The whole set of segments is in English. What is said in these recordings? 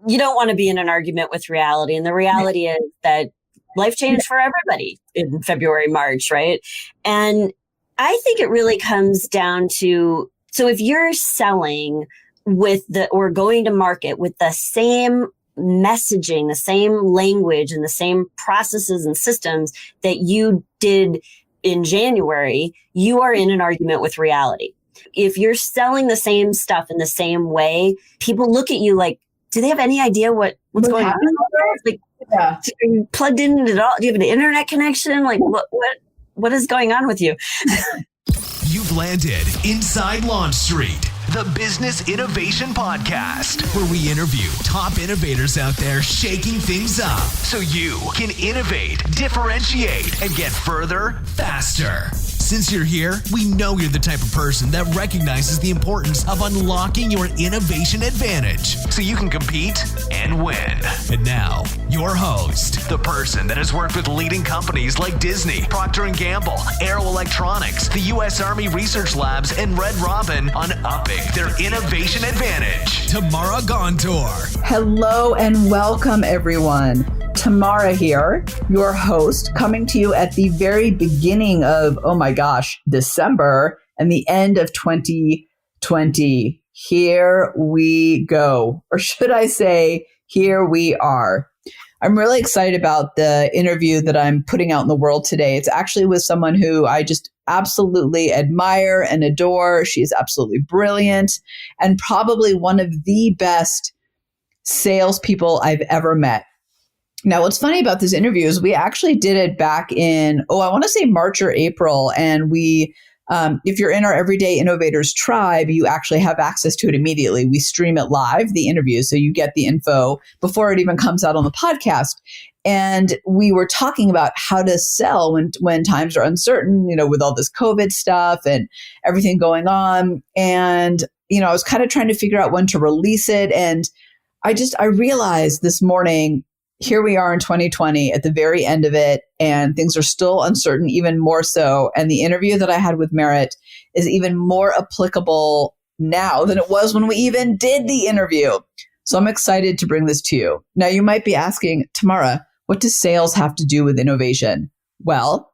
you don't want to be in an argument with reality. And the reality is that life changed for everybody in February, March, right? And I think it really comes down to, so if you're selling or going to market with the same messaging, the same language, and the same processes and systems that you did in January, you are in an argument with reality. If you're selling the same stuff in the same way, people look at you like, do they have any idea what's going on? Like, are you plugged in at all? Do you have an internet connection? Like, what is going on with you? You've landed inside Launch Street, the Business Innovation Podcast, where we interview top innovators out there shaking things up so you can innovate, differentiate, and get further faster. Since you're here, we know you're the type of person that recognizes the importance of unlocking your innovation advantage so you can compete and win. And now, your host, the person that has worked with leading companies like Disney, Procter & Gamble, Aero Electronics, the U.S. Army Research Labs, and Red Robin on upping their innovation advantage. Tamara Gontor. Hello and welcome, everyone. Tamara here, your host, coming to you at the very beginning of, December and the end of 2020. Here we go. Or should I say, here we are. I'm really excited about the interview that I'm putting out in the world today. It's actually with someone who I just absolutely admire and adore. She's absolutely brilliant and probably one of the best salespeople I've ever met. Now, what's funny about this interview is we actually did it back in, I want to say March or April. And we, if you're in our Everyday Innovators tribe, you actually have access to it immediately. We stream it live, the interview. So you get the info before it even comes out on the podcast. And we were talking about how to sell when times are uncertain, with all this COVID stuff and everything going on. And, I was kind of trying to figure out when to release it. And I realized this morning, here we are in 2020 at the very end of it, and things are still uncertain, even more so. And the interview that I had with Merritt is even more applicable now than it was when we even did the interview. So I'm excited to bring this to you. Now, you might be asking, Tamara, what does sales have to do with innovation? Well,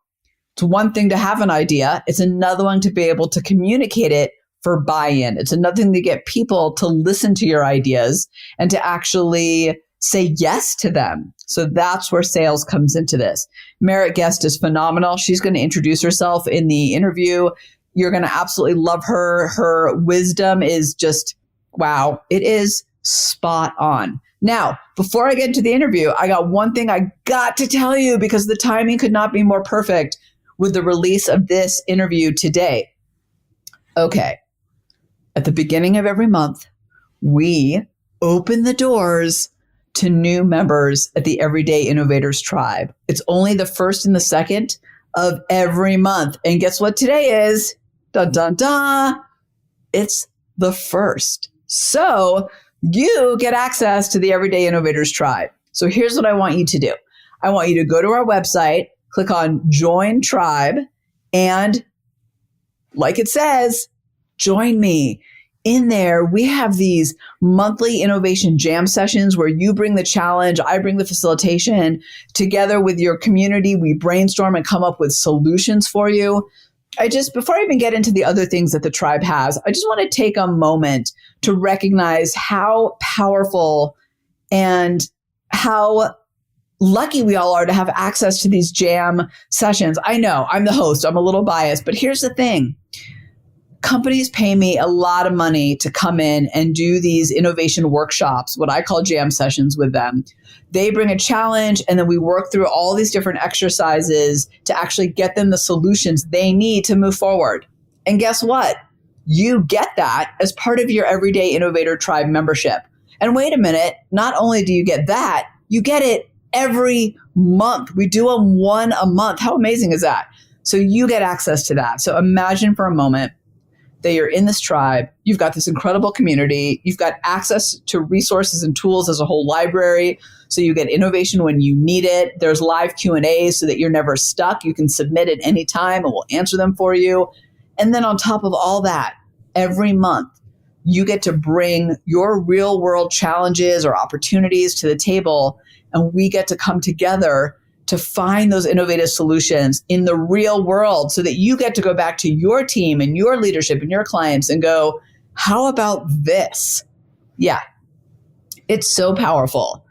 it's one thing to have an idea. It's another one to be able to communicate it for buy-in. It's another thing to get people to listen to your ideas and to actually say yes to them. So that's where sales comes into this. Merritt Guest is phenomenal. She's going to introduce herself in the interview. You're going to absolutely love her. Her wisdom is just, wow, it is spot on. Now, before I get into the interview, I got one thing I got to tell you because the timing could not be more perfect with the release of this interview today. Okay. At the beginning of every month, we open the doors to new members at the Everyday Innovators tribe. It's only the 1st and the 2nd of every month. And guess what today is? Dun, dun, dun. It's the 1st. So you get access to the Everyday Innovators tribe. So here's what I want you to do. I want you to go to our website, click on Join Tribe, and like it says, join me. In there, we have these monthly innovation jam sessions where you bring the challenge, I bring the facilitation. Together with your community, we brainstorm and come up with solutions for you. Before I even get into the other things that the tribe has, I just want to take a moment to recognize how powerful and how lucky we all are to have access to these jam sessions. I know I'm the host, I'm a little biased, but here's the thing. Companies pay me a lot of money to come in and do these innovation workshops, what I call jam sessions with them. They bring a challenge and then we work through all these different exercises to actually get them the solutions they need to move forward. And guess what? You get that as part of your Everyday Innovator Tribe membership. And wait a minute, not only do you get that, you get it every month. We do them one a month. How amazing is that? So you get access to that. So imagine for a moment that you're in this tribe, you've got this incredible community, you've got access to resources and tools as a whole library, so you get innovation when you need it. There's live Q&As so that you're never stuck. You can submit at any time and we'll answer them for you. And then on top of all that, every month, you get to bring your real world challenges or opportunities to the table, and we get to come together to find those innovative solutions in the real world so that you get to go back to your team and your leadership and your clients and go, how about this? Yeah, it's so powerful.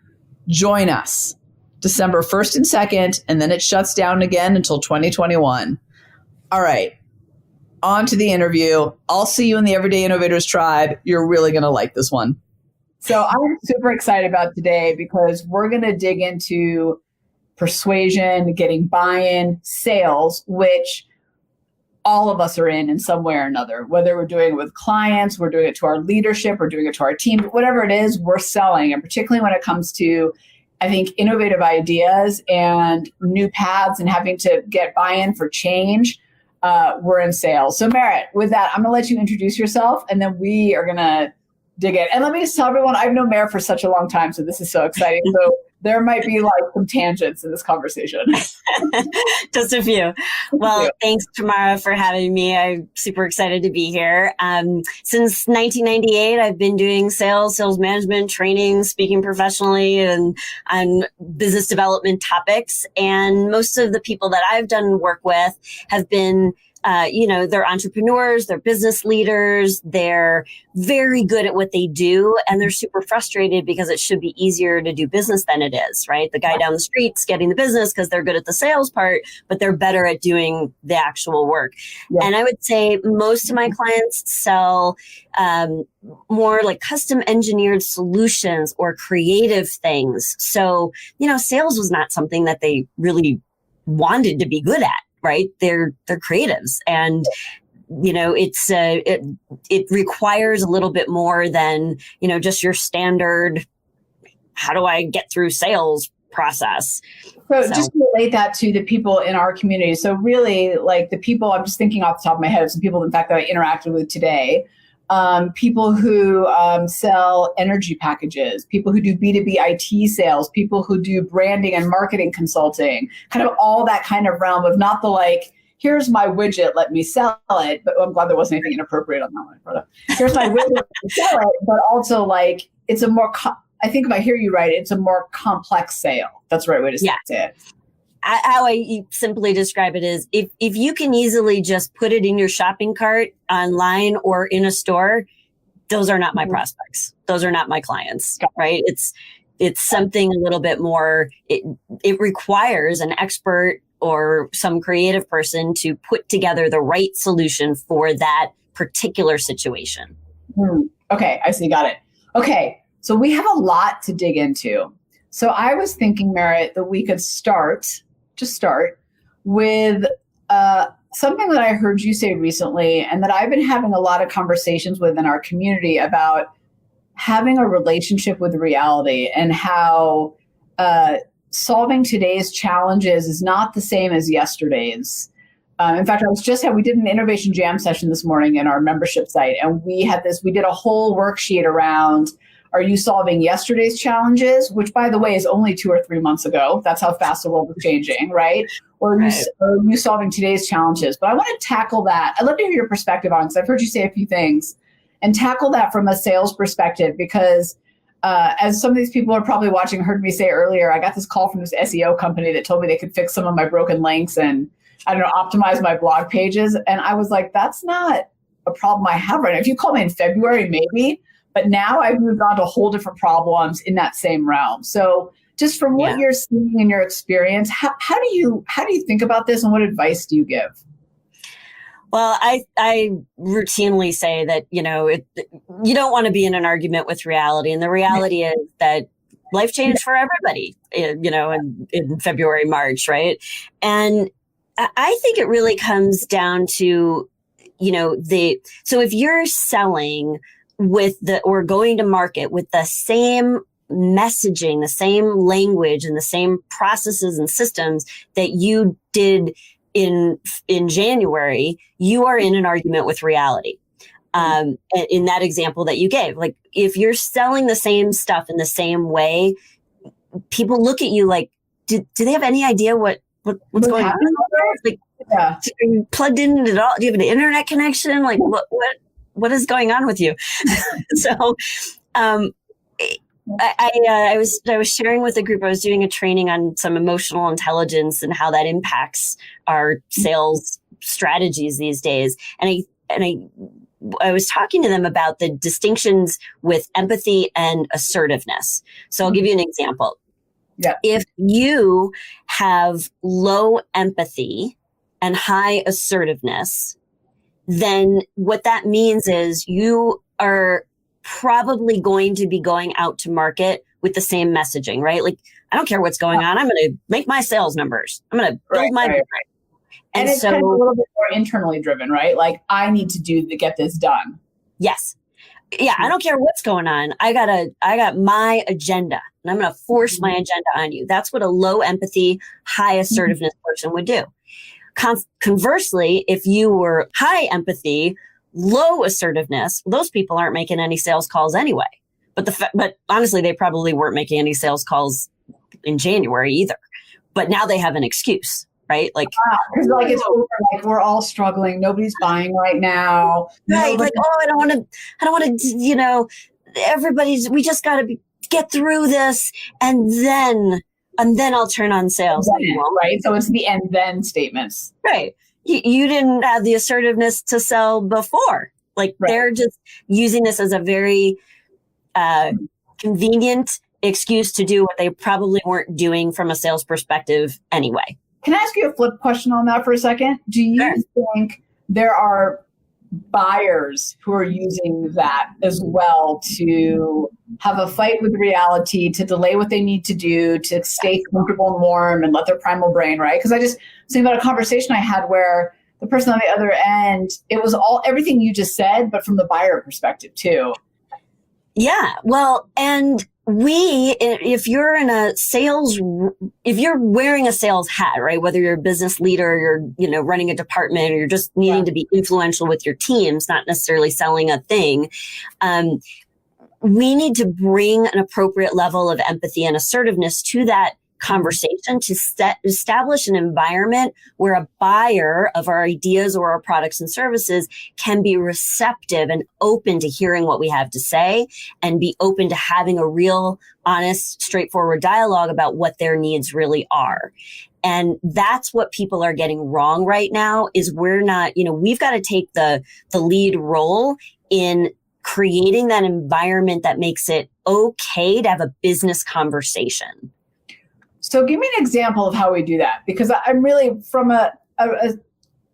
Join us December 1st and 2nd, and then it shuts down again until 2021. All right, on to the interview. I'll see you in the Everyday Innovators Tribe. You're really going to like this one. So I'm super excited about today because we're going to dig into persuasion, getting buy-in, sales, which all of us are in some way or another, whether we're doing it with clients, we're doing it to our leadership, we're doing it to our team, whatever it is, we're selling. And particularly when it comes to, I think, innovative ideas and new paths and having to get buy-in for change, we're in sales. So Merritt, with that, I'm going to let you introduce yourself, and then we are going to dig in. And let me just tell everyone, I've known Merritt for such a long time, so this is so exciting. So there might be like some tangents in this conversation. Just a few. Well, thanks, Tamara, for having me. I'm super excited to be here. Since 1998, I've been doing sales management, training, speaking professionally, and on business development topics. And most of the people that I've done work with have been they're entrepreneurs, they're business leaders, they're very good at what they do, and they're super frustrated because it should be easier to do business than it is, right? The guy down the street's getting the business because they're good at the sales part, but they're better at doing the actual work. Yeah. And I would say most of my clients sell more like custom engineered solutions or creative things. So, sales was not something that they really wanted to be good at. Right. They're creatives, and, it requires a little bit more than, just your standard, how do I get through sales process? So just to relate that to the people in our community. So really, like the people, I'm just thinking off the top of my head of some people, in fact, that I interacted with today. People who sell energy packages, people who do B2B IT sales, people who do branding and marketing consulting, kind of all that kind of realm of not the like, here's my widget, let me sell it. But I'm glad there wasn't anything inappropriate on that one. Here's my widget, let me sell it. But also like, it's a more, I think if I hear you right, it's a more complex sale. That's the right way to say it. How I simply describe it is if you can easily just put it in your shopping cart online or in a store, those are not my prospects. Those are not my clients, right? It's something a little bit more, it requires an expert or some creative person to put together the right solution for that particular situation. Okay, I see, got it. Okay, so we have a lot to dig into. So I was thinking, Merritt, that we could start with something that I heard you say recently, and that I've been having a lot of conversations with in our community about having a relationship with reality and how solving today's challenges is not the same as yesterday's. In fact, we did an innovation jam session this morning in our membership site, and we did a whole worksheet around, are you solving yesterday's challenges, which, by the way, is only 2 or 3 months ago? That's how fast the world is changing, right? Or are you solving today's challenges? But I want to tackle that. I'd love to hear your perspective on it, because I've heard you say a few things, and tackle that from a sales perspective, because as some of these people are probably watching heard me say earlier, I got this call from this SEO company that told me they could fix some of my broken links and, optimize my blog pages. And I was like, that's not a problem I have right now. If you call me in February, maybe. But now I've moved on to whole different problems in that same realm. So just from what you're seeing in your experience, how do you think about this, and what advice do you give? Well, I routinely say that, you don't want to be in an argument with reality. And the reality is that life changed for everybody, in February, March, right? And I think it really comes down to, so if you're selling or going to market with the same messaging, the same language, and the same processes and systems that you did in January, you are in an argument with reality. In that example that you gave, like if you're selling the same stuff in the same way, people look at you like, do they have any idea what's going on? Like, are you plugged in at all? Do you have an internet connection? Like what what is going on with you? So, I was sharing with a group. I was doing a training on some emotional intelligence and how that impacts our sales strategies these days. And I was talking to them about the distinctions with empathy and assertiveness. So I'll give you an example. Yeah. If you have low empathy and high assertiveness, then what that means is you are probably going to be going out to market with the same messaging, right? Like, I don't care what's going on. I'm going to make my sales numbers. I'm going to build my brand. And it's kind of a little bit more internally driven, right? Like, I need to get this done. Yes. Yeah. I don't care what's going on. I got my agenda and I'm going to force my agenda on you. That's what a low empathy, high assertiveness person would do. Conversely, if you were high empathy, low assertiveness, those people aren't making any sales calls anyway. But honestly, they probably weren't making any sales calls in January either. But now they have an excuse, right? Like, because it's over. Like, we're all struggling. Nobody's buying right now. Right? Like, I don't want to. We just got to get through this, and then I'll turn on sales. Right. So it's the and then statements. Right. You didn't have the assertiveness to sell before. Like, they're just using this as a very convenient excuse to do what they probably weren't doing from a sales perspective anyway. Can I ask you a flip question on that for a second? Do you think there are buyers who are using that as well to have a fight with reality, to delay what they need to do, to stay comfortable and warm and let their primal brain, right? Because I just think about a conversation I had where the person on the other end, it was everything you just said, but from the buyer perspective too. Yeah. Well, and if you're wearing a sales hat, right? Whether you're a business leader, you're, running a department, or you're just needing to be influential with your teams, not necessarily selling a thing. We need to bring an appropriate level of empathy and assertiveness to that conversation to establish an environment where a buyer of our ideas or our products and services can be receptive and open to hearing what we have to say and be open to having a real, honest, straightforward dialogue about what their needs really are. And that's what people are getting wrong right now is we're not, we've got to take the lead role in creating that environment that makes it okay to have a business conversation. So give me an example of how we do that, because I'm really from a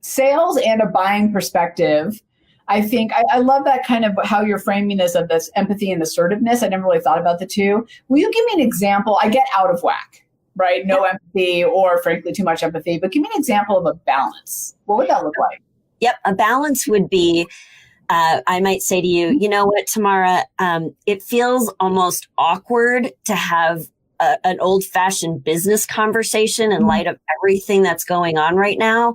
sales and a buying perspective. I think I love that kind of how you're framing this of this empathy and assertiveness. I never really thought about the two. Will you give me an example? I get out of whack, right? No empathy or frankly too much empathy, but give me an example of a balance. What would that look like? Yep. A balance would be, I might say to you, you know what, Tamara, it feels almost awkward to have an old-fashioned business conversation in light of everything that's going on right now.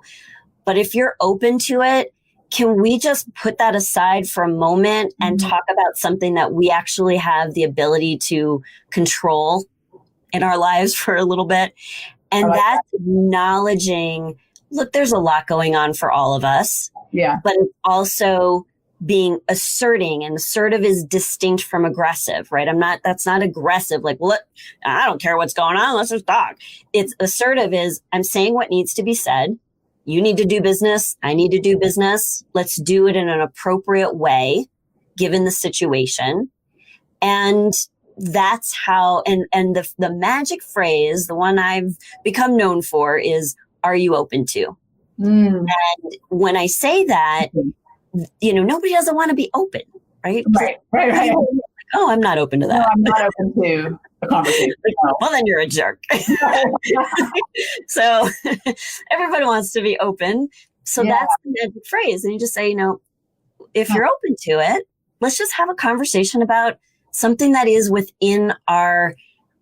But if you're open to it, can we just put that aside for a moment and talk about something that we actually have the ability to control in our lives for a little bit? And that's acknowledging, look, there's a lot going on for all of us. Yeah. But it's also being asserting, and assertive is distinct from aggressive, right? That's not aggressive. Like, well, I don't care what's going on. Let's just talk. It's assertive is I'm saying what needs to be said. You need to do business. I need to do business. Let's do it in an appropriate way, given the situation. And that's how, and the magic phrase, the one I've become known for is, are you open to? And when I say that, nobody doesn't want to be open, right? Right. Oh, I'm not open to that. No, I'm not open to a conversation. No. Well, then you're a jerk. So everybody wants to be open. So that's the magic phrase. And you just say, if you're open to it, let's just have a conversation about something that is within our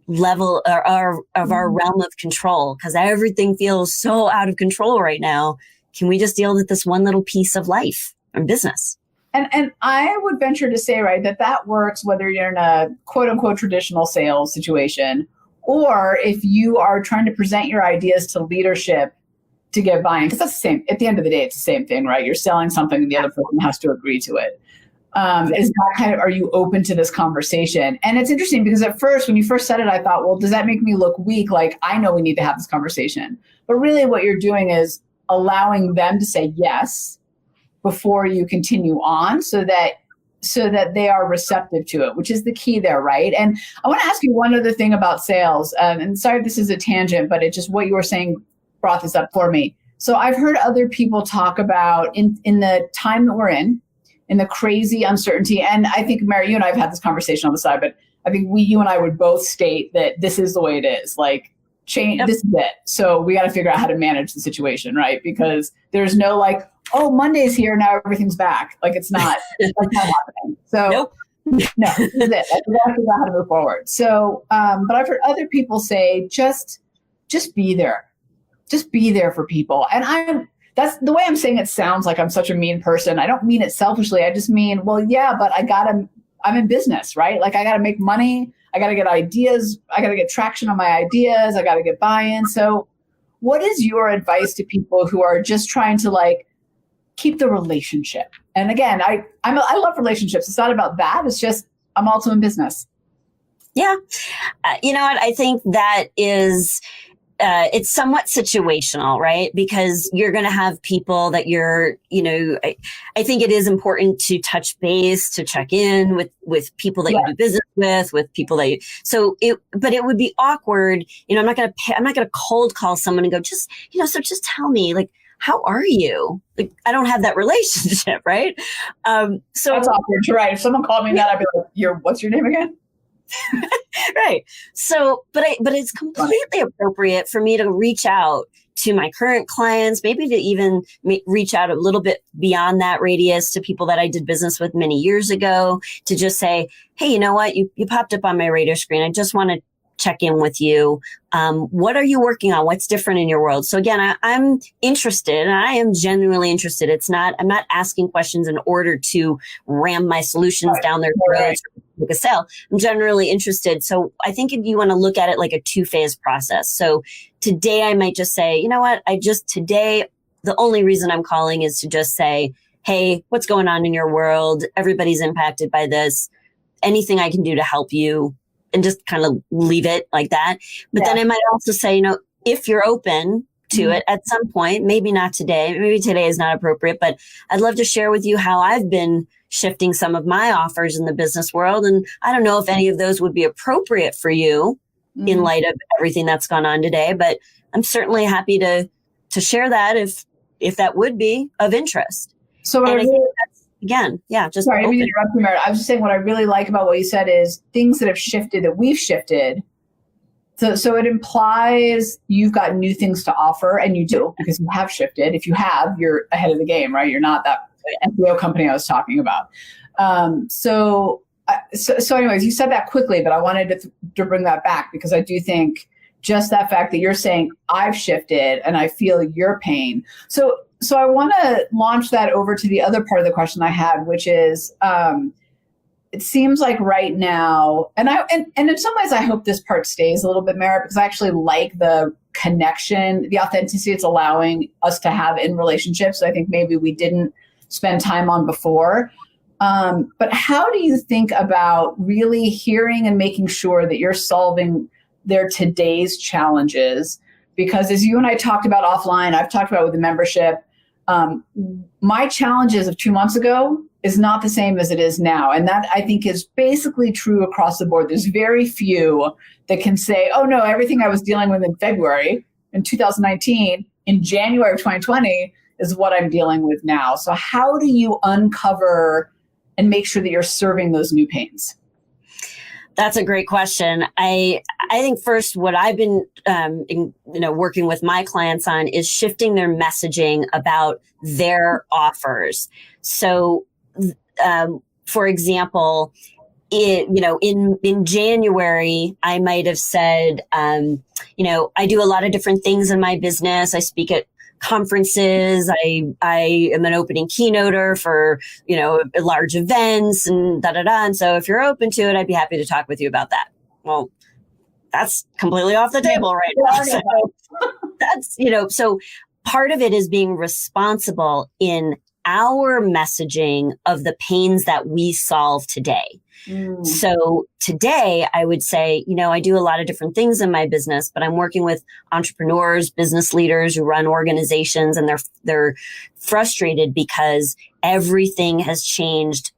level or our realm of control, because everything feels so out of control right now. Can we just deal with this one little piece of life and business? And I would venture to say, right, that works whether you're in a quote unquote traditional sales situation, or if you are trying to present your ideas to leadership to get buy-in, because that's the same. At the end of the day, it's the same thing, right? You're selling something and the other person has to agree to it. Is that kind of, are you open to this conversation? And it's interesting because at first, when you first said it, I thought, well, does that make me look weak? Like, I know we need to have this conversation. But really what you're doing is allowing them to say yes before you continue on so that they are receptive to it, which is the key there, right? And I want to ask you one other thing about sales. And sorry, this is a tangent, but it just what you were saying brought this up for me. So I've heard other people talk about in the time that we're in the crazy uncertainty. And I think, Mary, you and I have had this conversation on the side, but I think you and I would both state that this is the way it is. Like, change, this is it. So we got to figure out how to manage the situation, right? Because there's no like, oh, Monday's here, now everything's back. Like, it's not, that's not happening. So Nope. No, this is it. We got to figure out how to move forward. So, but I've heard other people say, just be there. Just be there for people. And that's the way I'm saying it sounds like I'm such a mean person. I don't mean it selfishly. I just mean, well, yeah, but I'm in business, right? Like, I got to make money. I got to get ideas. I got to get traction on my ideas. I got to get buy-in. So what is your advice to people who are just trying to like keep the relationship? And again, I love relationships. It's not about that. It's just, I'm also in business. Yeah. You know what? I think that is, it's somewhat situational, right? Because you're going to have people that I think it is important to touch base, to check in with people that you do business with people that but it would be awkward. I'm not going to cold call someone and go, so just tell me, like, how are you? Like, I don't have that relationship, right? So that's awkward, right? If someone called me that, I'd be like, what's your name again? Right. So, but it's completely appropriate for me to reach out to my current clients, maybe to even reach out a little bit beyond that radius to people that I did business with many years ago, to just say, hey, you know what? You popped up on my radar screen. I just want to check in with you. What are you working on? What's different in your world? So again, I'm interested, and I am genuinely interested. I'm not asking questions in order to ram my solutions down their throats or make a sale. I'm generally interested. So I think you want to look at it like a two-phase process. So today I might just say, you know what? Today, the only reason I'm calling is to just say, hey, what's going on in your world? Everybody's impacted by this. Anything I can do to help you? And just kind of leave it like that. But then I might also say, if you're open to it at some point, maybe not today, maybe today is not appropriate, but I'd love to share with you how I've been shifting some of my offers in the business world. And I don't know if any of those would be appropriate for you in light of everything that's gone on today, but I'm certainly happy to share that if that would be of interest. So again, just sorry, let me interrupt you, Meredith. I was just saying what I really like about what you said is things that have shifted, that we've shifted. So it implies you've got new things to offer, and you do, because you have shifted. If you have, you're ahead of the game, right? You're not that SEO company I was talking about. So anyways, you said that quickly, but I wanted to bring that back, because I do think just that fact that you're saying I've shifted and I feel your pain. So I want to launch that over to the other part of the question I had, which is, it seems like right now, and in some ways I hope this part stays a little bit, Merritt, because I actually like the connection, the authenticity it's allowing us to have in relationships. I think maybe we didn't spend time on before. But how do you think about really hearing and making sure that you're solving their today's challenges? Because as you and I talked about offline, I've talked about with the membership, my challenges of 2 months ago is not the same as it is now. And that, I think, is basically true across the board. There's very few that can say, oh no, everything I was dealing with in February in 2019, in January of 2020 is what I'm dealing with now. So how do you uncover and make sure that you're serving those new pains? That's a great question. I think first, what I've been working with my clients on is shifting their messaging about their offers. So, for example, in January, I might have said, I do a lot of different things in my business. I speak at conferences. I am an opening keynoter for, large events and And so if you're open to it, I'd be happy to talk with you about that. Well, that's completely off the table right now. So that's, so part of it is being responsible in our messaging of the pains that we solve today. So today I would say, I do a lot of different things in my business, but I'm working with entrepreneurs, business leaders who run organizations, and they're frustrated because everything has changed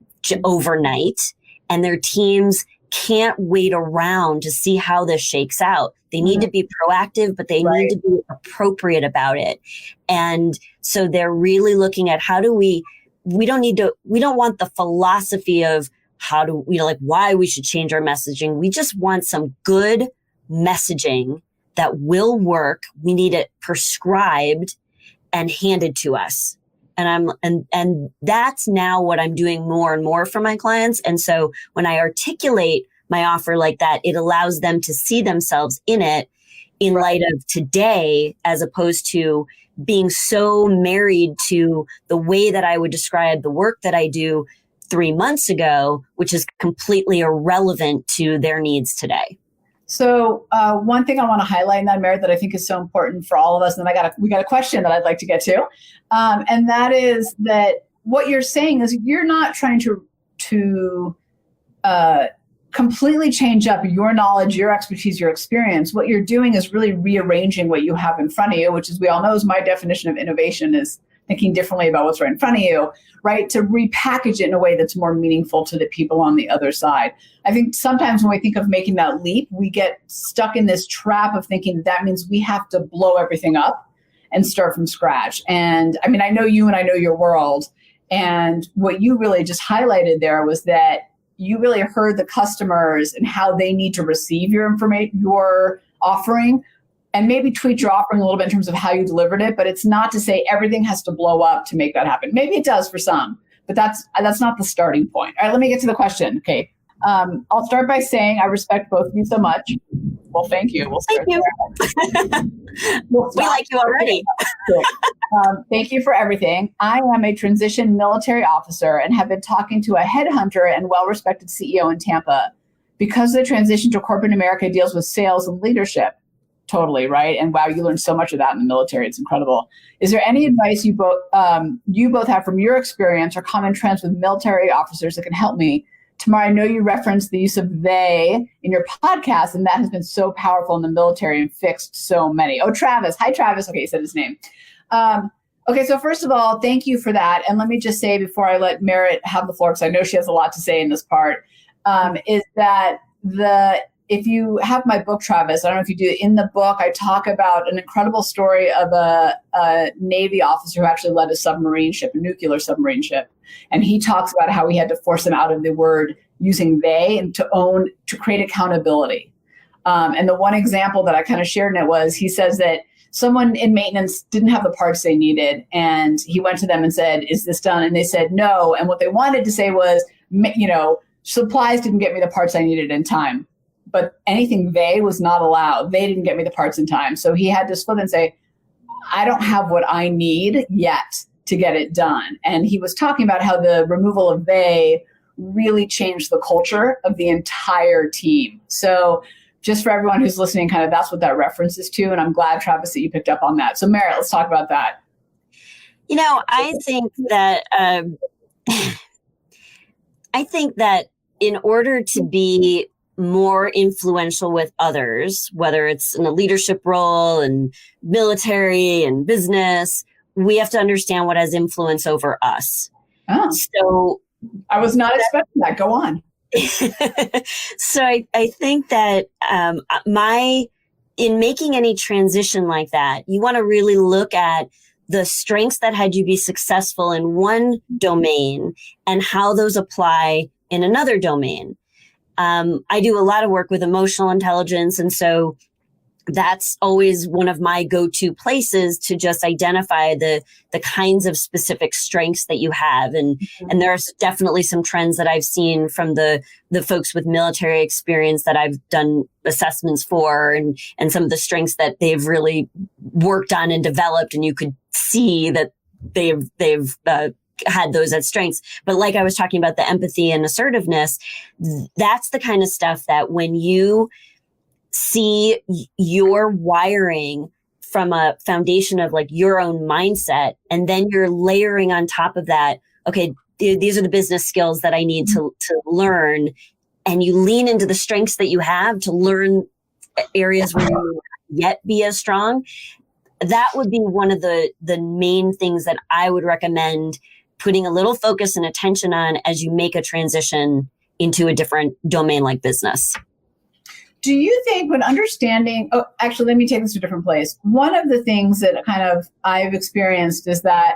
overnight and their teams can't wait around to see how this shakes out. They need to be proactive, but they need to be appropriate about it. And so they're really looking at how do we don't want the philosophy of how do we, why we should change our messaging. We just want some good messaging that will work. We need it prescribed and handed to us. And that's now what I'm doing more and more for my clients. And so when I articulate my offer like that, it allows them to see themselves in it in light of today, as opposed to being so married to the way that I would describe the work that I do 3 months ago, which is completely irrelevant to their needs today. So one thing I want to highlight in that, Merit, that I think is so important for all of us, and then we got a question that I'd like to get to, and that is that what you're saying is you're not trying to completely change up your knowledge, your expertise, your experience. What you're doing is really rearranging what you have in front of you, which, as we all know, is my definition of innovation, is thinking differently about what's right in front of you, right? To repackage it in a way that's more meaningful to the people on the other side. I think sometimes when we think of making that leap, we get stuck in this trap of thinking that means we have to blow everything up and start from scratch. And I mean, I know you and I know your world. And what you really just highlighted there was that you really heard the customers and how they need to receive your information, your offering, and maybe tweak your offering a little bit in terms of how you delivered it. But it's not to say everything has to blow up to make that happen. Maybe it does for some, but that's not the starting point. All right, let me get to the question. Okay. I'll start by saying I respect both of you so much. Well, thank you. Thank you. We like you already. Thank you for everything. I am a transition military officer and have been talking to a headhunter and well-respected CEO in Tampa. Because the transition to corporate America deals with sales and leadership. Totally, right? And wow, you learned so much of that in the military. It's incredible. Is there any advice you both have from your experience or common trends with military officers that can help me? Tamara, I know you referenced the use of they in your podcast, and that has been so powerful in the military and fixed so many. Oh, Travis. Hi, Travis. Okay, you said his name. Okay, so first of all, thank you for that. And let me just say before I let Merritt have the floor, because I know she has a lot to say in this part, is that if you have my book, Travis, I don't know if you do, in the book, I talk about an incredible story of a Navy officer who actually led a submarine ship, a nuclear submarine ship. And he talks about how he had to force them out of the word using they and to create accountability. And the one example that I kind of shared in it was, he says that someone in maintenance didn't have the parts they needed. And he went to them and said, is this done? And they said, no. And what they wanted to say was, supplies didn't get me the parts I needed in time. But anything they was not allowed. They didn't get me the parts in time. So he had to split and say, I don't have what I need yet to get it done. And he was talking about how the removal of they really changed the culture of the entire team. So just for everyone who's listening, kind of that's what that reference is to. And I'm glad, Travis, that you picked up on that. So Merritt, let's talk about that. I think that in order to be more influential with others, whether it's in a leadership role and military and business, we have to understand what has influence over us. Oh. So I was not expecting that. Go on. So I think that in making any transition like that, you want to really look at the strengths that had you be successful in one domain and how those apply in another domain. I do a lot of work with emotional intelligence. And so that's always one of my go-to places to just identify the kinds of specific strengths that you have. And there's definitely some trends that I've seen from the folks with military experience that I've done assessments for, and some of the strengths that they've really worked on and developed. And you could see that they've had those as strengths. But like I was talking about the empathy and assertiveness, that's the kind of stuff that when you see your wiring from a foundation of like your own mindset. And then you're layering on top of that, okay, these are the business skills that I need to learn. And you lean into the strengths that you have to learn areas where you yet be as strong. That would be one of the main things that I would recommend putting a little focus and attention on as you make a transition into a different domain like business. Do you think when understanding, actually, let me take this to a different place. One of the things that kind of I've experienced is that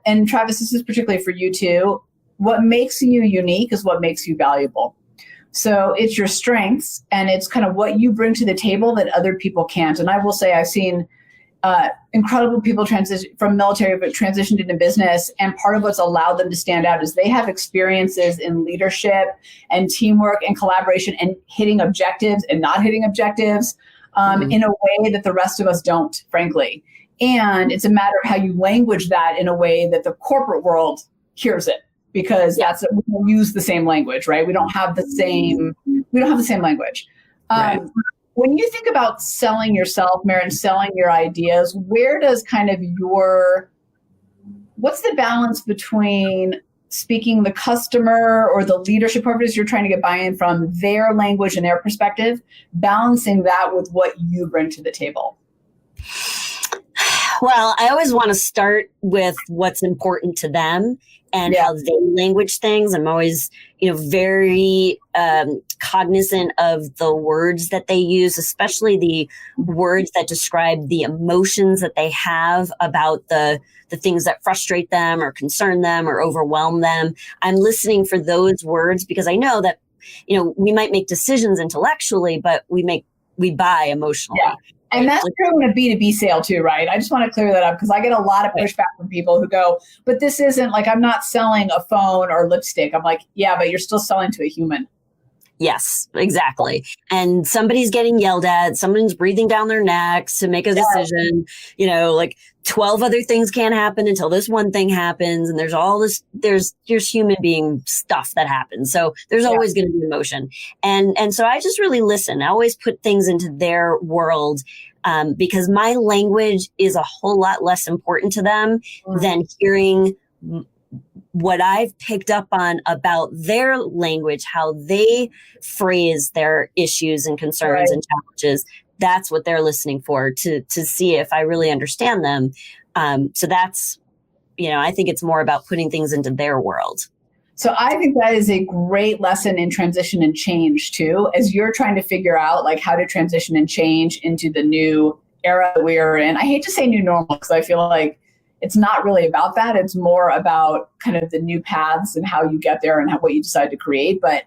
and Travis, this is particularly for you too, what makes you unique is what makes you valuable. So it's your strengths and it's kind of what you bring to the table that other people can't. And I will say I've seen incredible people transition from military, but transitioned into business. And part of what's allowed them to stand out is they have experiences in leadership and teamwork and collaboration and hitting objectives and not hitting objectives in a way that the rest of us don't, frankly. And it's a matter of how you language that in a way that the corporate world hears it, because we don't use the same language, right? We don't have the same language. Right. When you think about selling yourself, Maren, selling your ideas, where does kind of what's the balance between speaking the customer or the leadership purpose you're trying to get buy-in from, their language and their perspective, balancing that with what you bring to the table? Well, I always want to start with what's important to them and how they language things. I'm always, very cognizant of the words that they use, especially the words that describe the emotions that they have about the things that frustrate them or concern them or overwhelm them. I'm listening for those words because I know that, we might make decisions intellectually, but we buy emotionally. Yeah. And that's true in a B2B sale too, right? I just want to clear that up because I get a lot of pushback from people who go, but this isn't like, I'm not selling a phone or lipstick. I'm like, yeah, but you're still selling to a human. Yes, exactly. And somebody's getting yelled at, someone's breathing down their necks to make a decision, like 12 other things can't happen until this one thing happens. And there's all this, there's human being stuff that happens. So there's always going to be emotion. And so I just really listen. I always put things into their world, because my language is a whole lot less important to them than hearing what I've picked up on about their language, how they phrase their issues and concerns and challenges. That's what they're listening for to see if I really understand them. So that's, I think it's more about putting things into their world. So I think that is a great lesson in transition and change too, as you're trying to figure out like how to transition and change into the new era that we are in. I hate to say new normal because I feel like it's not really about that. It's more about kind of the new paths and how you get there and what you decide to create. But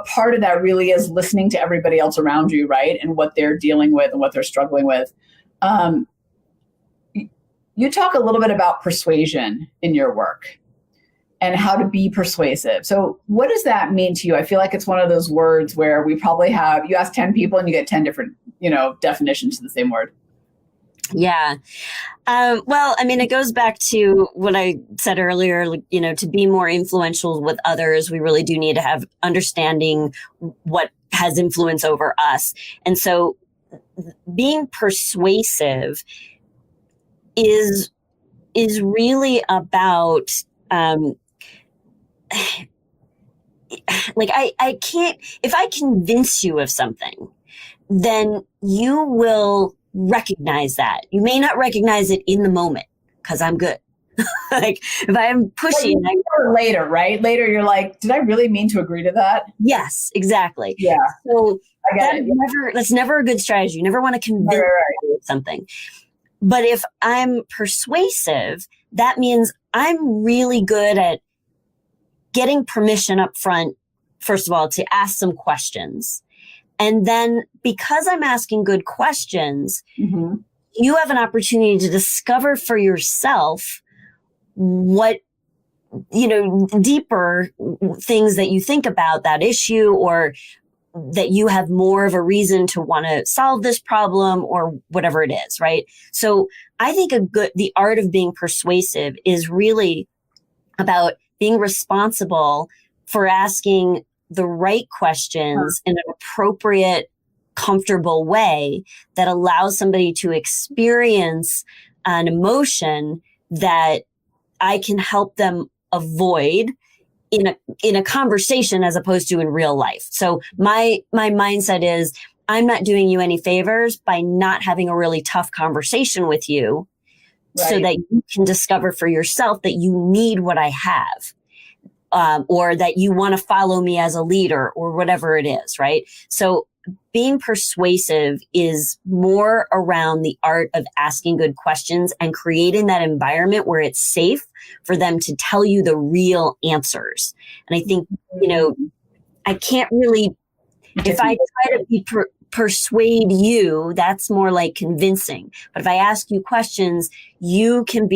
part of that really is listening to everybody else around you, right? And what they're dealing with and what they're struggling with. You talk a little bit about persuasion in your work and how to be persuasive. So what does that mean to you? I feel like it's one of those words where we probably you ask 10 people and you get 10 different, definitions of the same word. Yeah. Well, I mean, it goes back to what I said earlier, to be more influential with others, we really do need to have understanding what has influence over us. And so being persuasive is really about, I can't, if I convince you of something, then you will recognize that. You may not recognize it in the moment because I'm good. Like if I'm pushing later, right? Later you're like, did I really mean to agree to that? Yes, exactly. Yeah. So that's never a good strategy. You never want to convince me of something. But if I'm persuasive, that means I'm really good at getting permission up front, first of all, to ask some questions. And then because I'm asking good questions, you have an opportunity to discover for yourself what, deeper things that you think about that issue or that you have more of a reason to want to solve this problem or whatever it is, right? So I think the art of being persuasive is really about being responsible for asking the right questions in an appropriate comfortable way that allows somebody to experience an emotion that I can help them avoid in a conversation as opposed to in real life. So my mindset is I'm not doing you any favors by not having a really tough conversation with you, right, so that you can discover for yourself that you need what I have, or that you want to follow me as a leader or whatever it is, right? So being persuasive is more around the art of asking good questions and creating that environment where it's safe for them to tell you the real answers. And I think, I can't really, if I try to persuade you, that's more like convincing. But if I ask you questions, you can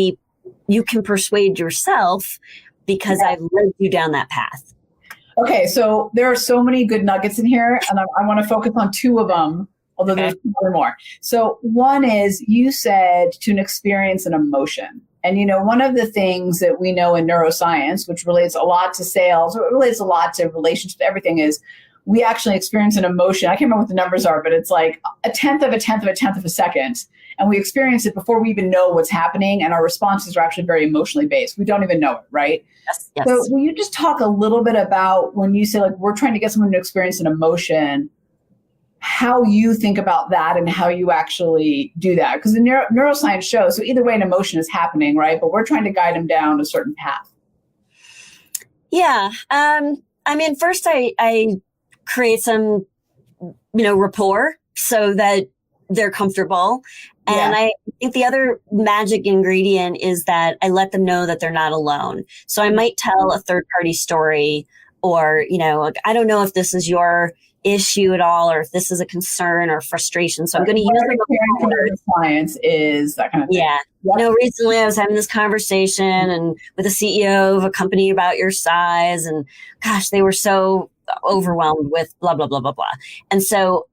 persuade yourself because I've led you down that path. Okay, so there are so many good nuggets in here, and I want to focus on two of them, although there's more. So one is you said to experience an emotion. And, one of the things that we know in neuroscience, which relates a lot to sales, or it relates a lot to relationships, everything is we actually experience an emotion. I can't remember what the numbers are, but it's like a tenth of a second. And we experience it before we even know what's happening. And our responses are actually very emotionally based. We don't even know it, right? Yes. So will you just talk a little bit about when you say like we're trying to get someone to experience an emotion, how you think about that and how you actually do that? Because the neuroscience shows, so either way an emotion is happening, right? But we're trying to guide them down a certain path. Yeah. First I create some, rapport so that they're comfortable. And I think the other magic ingredient is that I let them know that they're not alone. So I might tell a third party story or, I don't know if this is your issue at all or if this is a concern or frustration. So I'm going to use the clients is that kind of thing. Yeah. Yep. Recently I was having this conversation and with a CEO of a company about your size, and gosh, they were so overwhelmed with blah, blah, blah, blah, blah. And so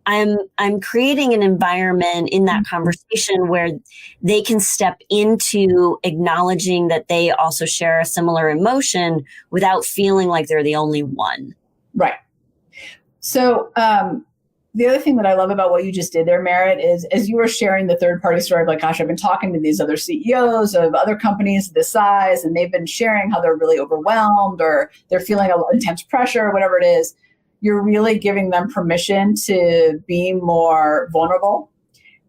I'm creating an environment in that conversation where they can step into acknowledging that they also share a similar emotion without feeling like they're the only one. Right. So the other thing that I love about what you just did there, Merritt, is as you were sharing the third party story of like, gosh, I've been talking to these other CEOs of other companies this size, and they've been sharing how they're really overwhelmed or they're feeling intense pressure or whatever it is. You're really giving them permission to be more vulnerable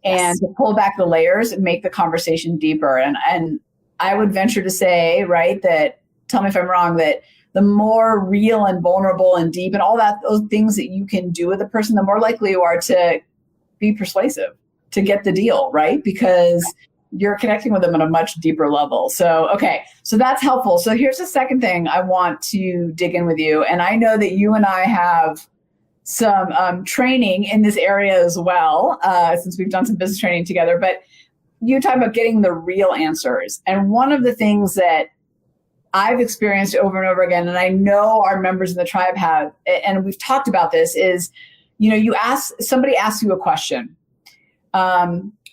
and to pull back the layers and make the conversation deeper. And I would venture to say, right, that, tell me if I'm wrong, that the more real and vulnerable and deep and all that, those things that you can do with a person, the more likely you are to be persuasive, to get the deal, right? Because you're connecting with them at a much deeper level. So, okay, so that's helpful. So here's the second thing I want to dig in with you. And I know that you and I have some training in this area as well, since we've done some business training together, but you talk about getting the real answers. And one of the things that I've experienced over and over again, and I know our members in the tribe have, and we've talked about this, is, somebody asks you a question.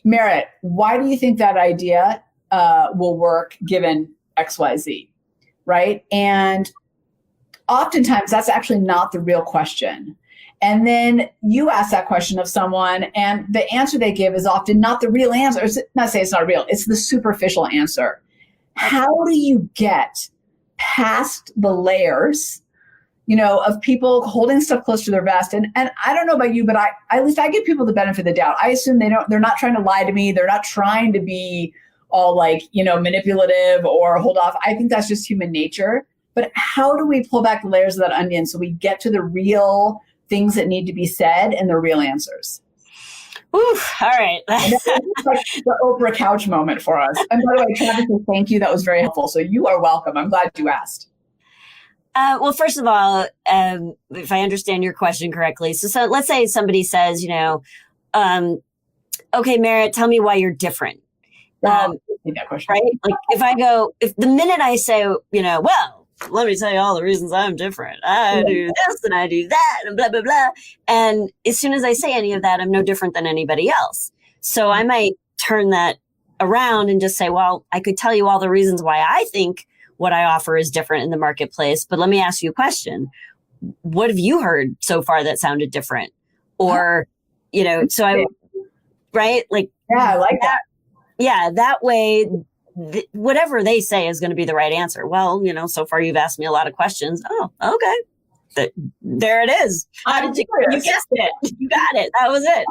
Merritt, why do you think that idea will work given XYZ, right? And oftentimes that's actually not the real question. And then you ask that question of someone and the answer they give is often not the real answer. It's not say it's not real, it's the superficial answer. How do you get past the layers, of people holding stuff close to their vest? And I don't know about you, but at least I give people the benefit of the doubt. I assume they're not trying to lie to me. They're not trying to be all manipulative or hold off. I think that's just human nature. But how do we pull back the layers of that onion so we get to the real things that need to be said and the real answers? Ooh, all right. It's like the Oprah couch moment for us. And by the way, Travis, thank you. That was very helpful. So you are welcome. I'm glad you asked. Well, first of all, if I understand your question correctly, so let's say somebody says, okay, Merritt, tell me why you're different. That question. Right? Like if the minute I say, well, let me tell you all the reasons I'm different. I do this and I do that and blah, blah, blah. And as soon as I say any of that, I'm no different than anybody else. So I might turn that around and just say, well, I could tell you all the reasons why I think what I offer is different in the marketplace. But let me ask you a question. What have you heard so far that sounded different? Or so right? Like, yeah, I like that. Yeah, that way, whatever they say is going to be the right answer. Well, so far you've asked me a lot of questions. Oh, okay. There it is. You guessed it. You got it. That was it.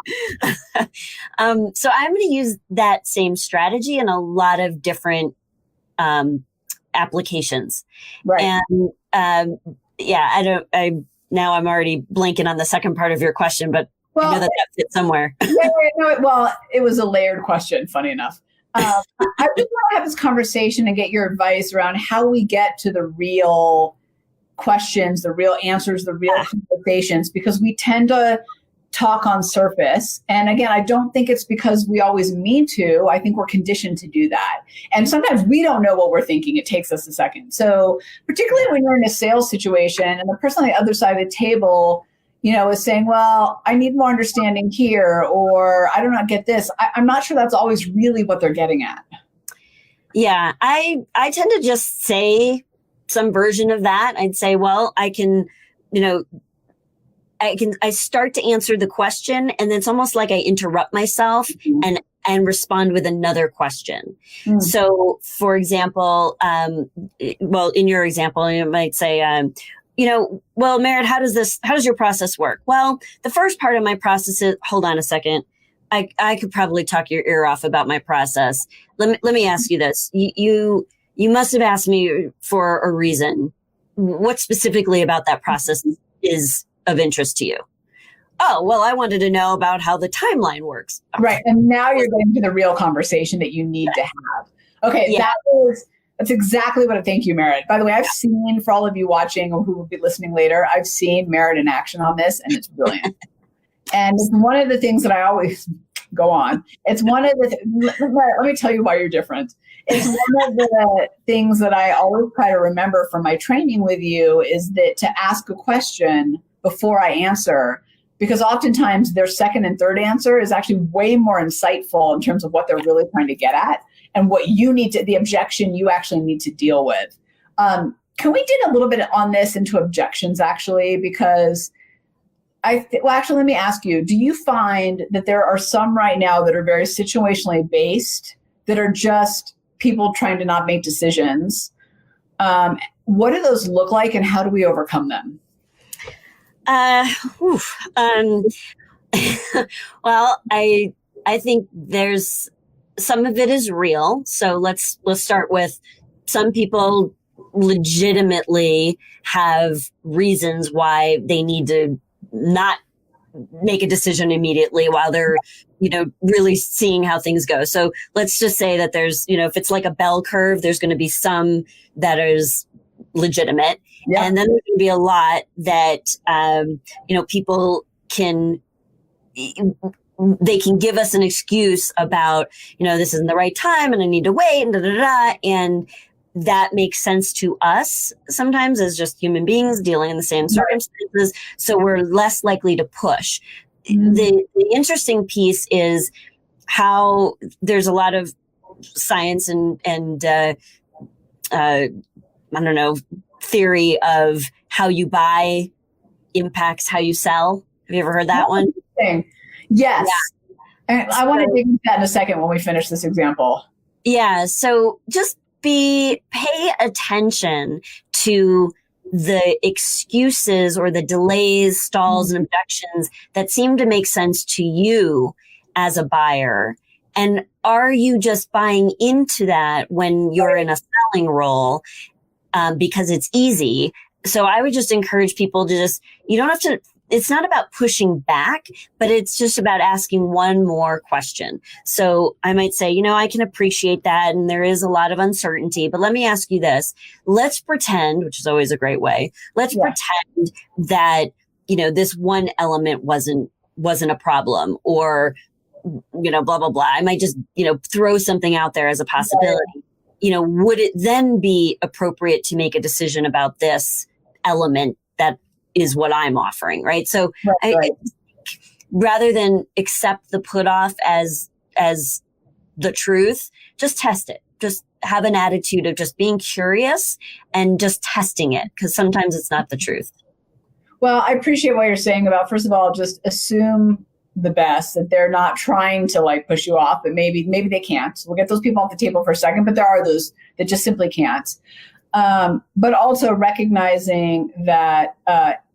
So I'm going to use that same strategy in a lot of different applications. Right. And now I'm already blanking on the second part of your question, but I know that fits somewhere. Well, it was a layered question, funny enough. I just want to have this conversation and get your advice around how we get to the real questions, the real answers, the real conversations, because we tend to talk on surface. And again, I don't think it's because we always mean to. I think we're conditioned to do that. And sometimes we don't know what we're thinking. It takes us a second. So particularly when you're in a sales situation and the person on the other side of the table is saying, well, I need more understanding here, or I do not get this. I'm not sure that's always really what they're getting at. Yeah, I tend to just say some version of that. I'd say, well, I start to answer the question, and then it's almost like I interrupt myself and respond with another question. So, for example, in your example, you might say, well, Merritt, how does your process work? Well, the first part of my process is, hold on a second. I could probably talk your ear off about my process. Let me ask you this. You must have asked me for a reason. What specifically about that process is of interest to you? Oh, well, I wanted to know about how the timeline works. Okay. Right. And now you're getting to the real conversation that you need to have. Okay. Yeah. That's exactly what thank you, Merritt. By the way, I've seen, for all of you watching or who will be listening later, I've seen Merritt in action on this, and it's brilliant. And it's one of the things that I always go on. It's one of the, let me tell you why you're different. It's one of the things that I always try to remember from my training with you is that to ask a question before I answer, because oftentimes their second and third answer is actually way more insightful in terms of what they're really trying to get at and what you need to, the objection you actually need to deal with. Can we dig a little bit on this into objections actually? Because actually, let me ask you, do you find that there are some right now that are very situationally based that are just people trying to not make decisions? What do those look like and how do we overcome them? Well, I think there's some of it is real. So let's start with some people legitimately have reasons why they need to not make a decision immediately while they're, really seeing how things go. So let's just say that there's, if it's like a bell curve, there's going to be some that is legitimate. Yeah. And then there's going to be a lot that, people they can give us an excuse about, this isn't the right time and I need to wait and and that makes sense to us sometimes as just human beings dealing in the same circumstances. So we're less likely to push. Mm-hmm. The interesting piece is how there's a lot of science and theory of how you buy impacts how you sell. Have you ever heard that one? Yes. Yeah. And I want to dig into that in a second when we finish this example. Yeah. So just pay attention to the excuses or the delays, stalls, and objections that seem to make sense to you as a buyer. And are you just buying into that when you're in a selling role because it's easy? So I would just encourage people to you don't have to, it's not about pushing back, but it's just about asking one more question. So I might say, I can appreciate that. And there is a lot of uncertainty, but let me ask you this. Let's pretend, which is always a great way. Let's pretend that, this one element wasn't a problem or, blah, blah, blah. I might just, throw something out there as a possibility. Would it then be appropriate to make a decision about this element that is what I'm offering, right? So rather than accept the put off as the truth, just test it. Just have an attitude of just being curious and just testing it, because sometimes it's not the truth. Well, I appreciate what you're saying about, first of all, just assume the best, that they're not trying to like push you off, but maybe they can't. We'll get those people off the table for a second, but there are those that just simply can't. But also recognizing that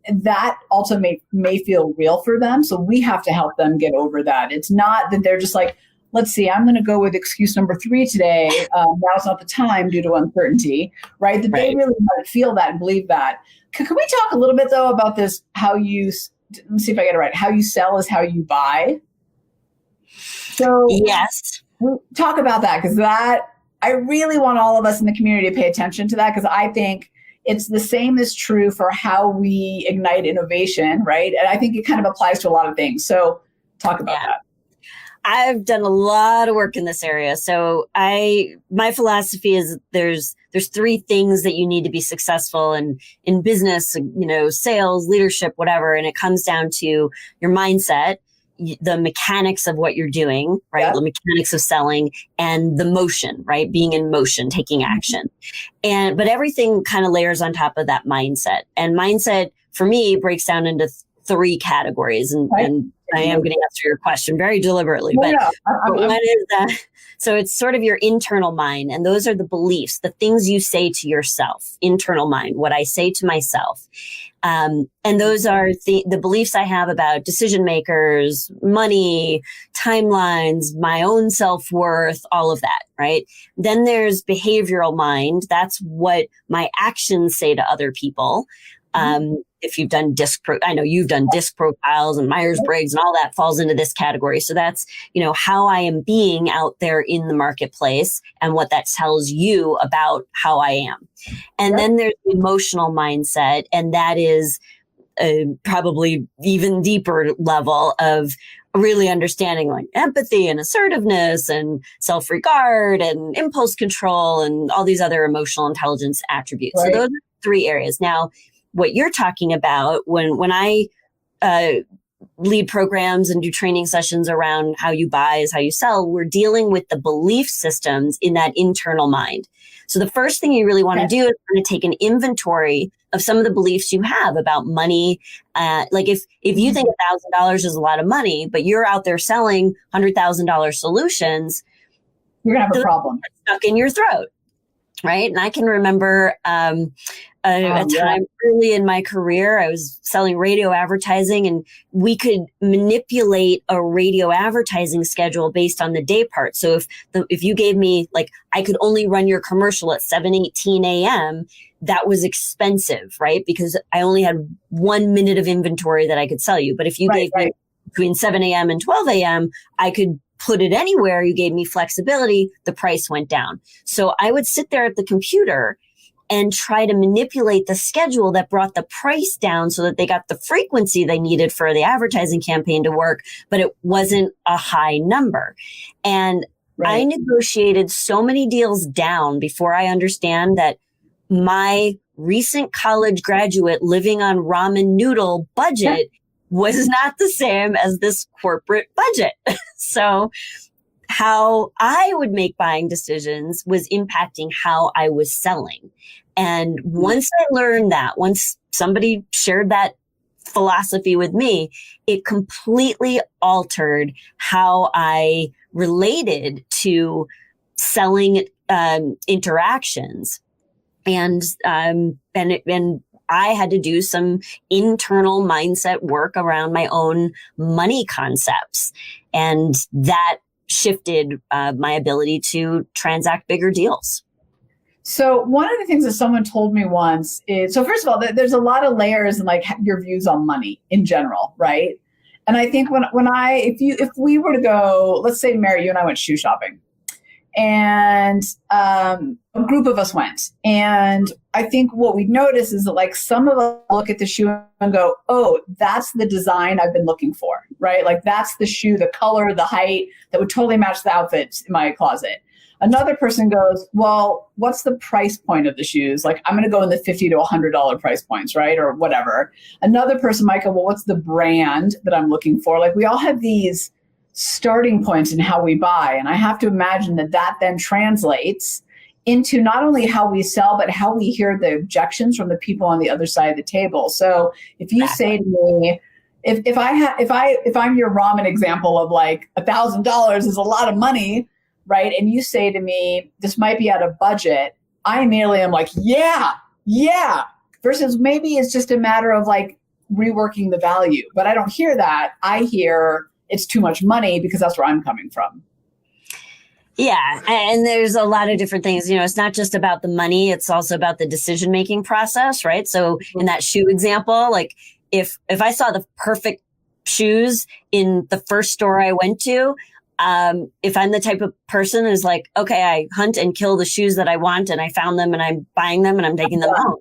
that also may feel real for them. So we have to help them get over that. It's not that they're just like, let's see, I'm going to go with excuse number 3 today. Now's not the time due to uncertainty, right? That they really might feel that and believe that. Can we talk a little bit though about this, let me see if I get it right. How you sell is how you buy. So yes, we'll talk about that, because I really want all of us in the community to pay attention to that, because I think it's the same is true for how we ignite innovation, right? And I think it kind of applies to a lot of things. So talk about that. I've done a lot of work in this area. So my philosophy is there's 3 things that you need to be successful in business, sales, leadership, whatever. And it comes down to your mindset, the mechanics of what you're doing, right? Yeah. The mechanics of selling, and the motion, right? Being in motion, taking action. But everything kind of layers on top of that mindset. And mindset for me breaks down into 3 categories. And I am going to answer your question very deliberately, but one is that. So it's sort of your internal mind. And those are the beliefs, the things you say to yourself, internal mind, what I say to myself. And those are the beliefs I have about decision makers, money, timelines, my own self-worth, all of that, right? Then there's behavioral mind. That's what my actions say to other people. If you've done I know you've done DISC profiles and Myers-Briggs and all that falls into this category. So that's, how I am being out there in the marketplace and what that tells you about how I am. And then there's the emotional mindset. And that is probably even deeper level of really understanding like empathy and assertiveness and self-regard and impulse control and all these other emotional intelligence attributes. So those are 3 areas. Now, what you're talking about when I lead programs and do training sessions around how you buy is how you sell, we're dealing with the belief systems in that internal mind. So the first thing you really want to do is kind of take an inventory of some of the beliefs you have about money. Like if you think $1,000 is a lot of money, but you're out there selling $100,000 solutions, you're going to have a problem stuck in your throat. Right. And I can remember a time early in my career, I was selling radio advertising, and we could manipulate a radio advertising schedule based on the day part. So if you gave me, like, I could only run your commercial at 7:18 a.m., that was expensive, right? Because I only had 1 minute of inventory that I could sell you. But if you gave me between 7 a.m. and 12 a.m., I could put it anywhere. You gave me flexibility, the price went down. So I would sit there at the computer and try to manipulate the schedule that brought the price down so that they got the frequency they needed for the advertising campaign to work, but it wasn't a high number. And I negotiated so many deals down before I understand that my recent college graduate living on ramen noodle budget was not the same as this corporate budget. So how I would make buying decisions was impacting how I was selling. And once I learned that, once somebody shared that philosophy with me, it completely altered how I related to selling interactions. And I had to do some internal mindset work around my own money concepts. And that shifted my ability to transact bigger deals. So one of the things that someone told me once is, so first of all, there's a lot of layers in like your views on money in general, right? And I think if we were to go, let's say, Mary, you and I went shoe shopping, and a group of us went. And I think what we'd notice is that like some of us look at the shoe and go, oh, that's the design I've been looking for, right? Like that's the shoe, the color, the height that would totally match the outfits in my closet. Another person goes, well, what's the price point of the shoes? Like I'm going to go in the $50 to $100 price points, right? Or whatever. Another person might go, well, what's the brand that I'm looking for? Like we all have these starting points in how we buy. And I have to imagine that then translates into not only how we sell, but how we hear the objections from the people on the other side of the table. So if you say to me, if I'm your ramen example of like $1,000 is a lot of money, right? And you say to me, this might be out of budget. I immediately am like, yeah. Versus maybe it's just a matter of like reworking the value. But I don't hear that. I hear it's too much money because that's where I'm coming from. Yeah. And there's a lot of different things. It's not just about the money. It's also about the decision-making process, right? So in that shoe example, like if I saw the perfect shoes in the first store I went to, if I'm the type of person who's like, okay, I hunt and kill the shoes that I want and I found them and I'm buying them and I'm taking them home,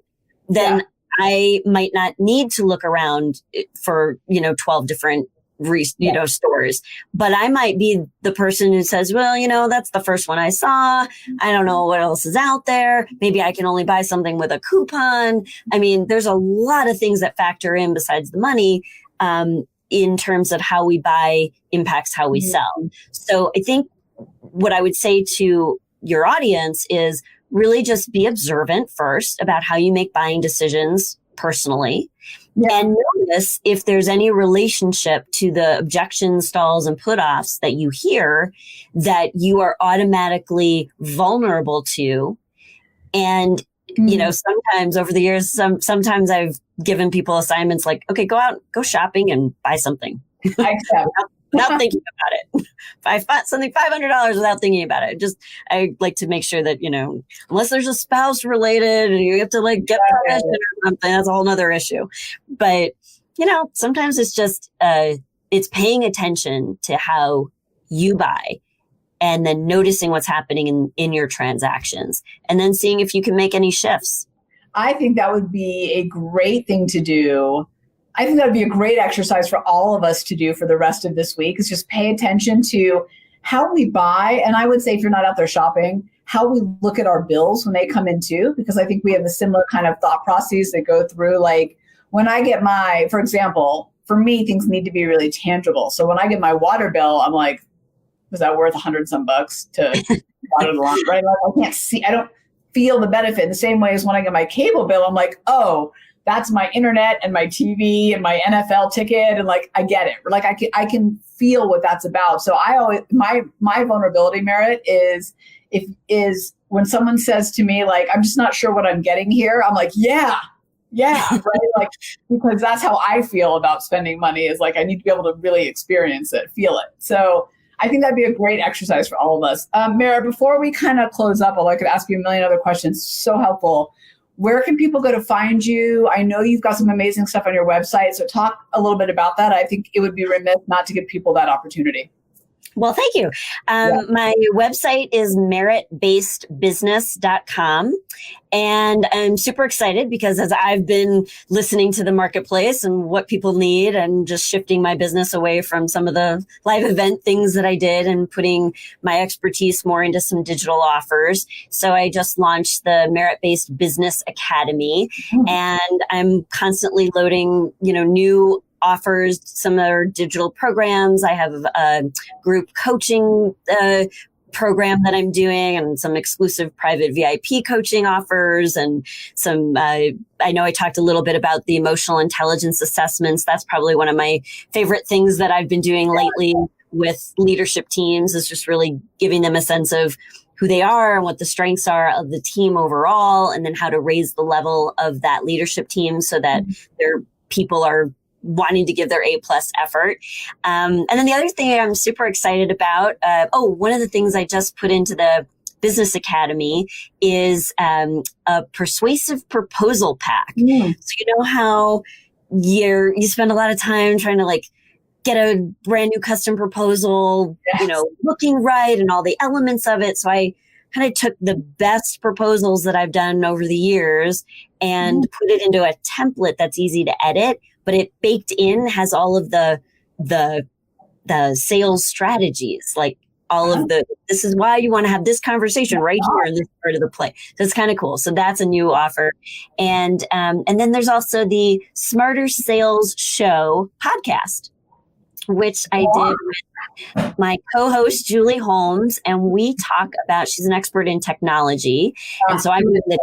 then I might not need to look around for, 12 different stores, but I might be the person who says, well, that's the first one I saw. I don't know what else is out there. Maybe I can only buy something with a coupon. I mean, there's a lot of things that factor in besides the money, in terms of how we buy impacts how we sell. So I think what I would say to your audience is really just be observant first about how you make buying decisions personally. And notice if there's any relationship to the objections, stalls, and put-offs that you hear that you are automatically vulnerable to. And, sometimes over the years, sometimes I've given people assignments like, okay, go shopping and buy something. Without thinking about it. I bought something $500 without thinking about it. I like to make sure that, unless there's a spouse related and you have to like get permission or something, that's a whole nother issue. But, sometimes it's just, it's paying attention to how you buy and then noticing what's happening in your transactions and then seeing if you can make any shifts. I think that would be a great thing to do. I think that would be a great exercise for all of us to do for the rest of this week is just pay attention to how we buy. And I would say if you're not out there shopping, how we look at our bills when they come in too, because I think we have a similar kind of thought processes that go through. Like when I get for example, for me, things need to be really tangible. So when I get my water bill, I'm like, was that worth $100 some bucks to water the lawn, right? Like, I don't feel the benefit in the same way as when I get my cable bill. I'm like, oh, that's my internet and my TV and my NFL ticket. And like, I get it. Like I can feel what that's about. So I always, my vulnerability merit is when someone says to me, like, I'm just not sure what I'm getting here. I'm like, yeah, right. Like, because that's how I feel about spending money is like, I need to be able to really experience it, feel it. So I think that'd be a great exercise for all of us. Mara, before we kind of close up, I could ask you a million other questions. So helpful. Where can people go to find you? I know you've got some amazing stuff on your website, so talk a little bit about that. I think it would be remiss not to give people that opportunity. Well, thank you. My website is meritbasedbusiness.com. And I'm super excited because as I've been listening to the marketplace and what people need and just shifting my business away from some of the live event things that I did and putting my expertise more into some digital offers. So I just launched the Merit-Based Business Academy, and I'm constantly loading, new offers, some other digital programs. I have a group coaching program that I'm doing and some exclusive private VIP coaching offers and some, I know I talked a little bit about the emotional intelligence assessments. That's probably one of my favorite things that I've been doing lately with leadership teams is just really giving them a sense of who they are and what the strengths are of the team overall, and then how to raise the level of that leadership team so that their people are wanting to give their A+ effort. And then the other thing I'm super excited about, one of the things I just put into the Business Academy is a persuasive proposal pack. So you know how you spend a lot of time trying to get a brand new custom proposal, looking right and all the elements of it. So I kind of took the best proposals that I've done over the years and put it into a template that's easy to edit, but it baked in has all of the sales strategies, like all of this is why you want to have this conversation right here in this part of the play. So it's kind of cool. So that's a new offer. And then there's also the Smarter Sales Show podcast, which I did with my co-host, Julie Holmes. And we talk about, she's an expert in technology. And so I'm doing the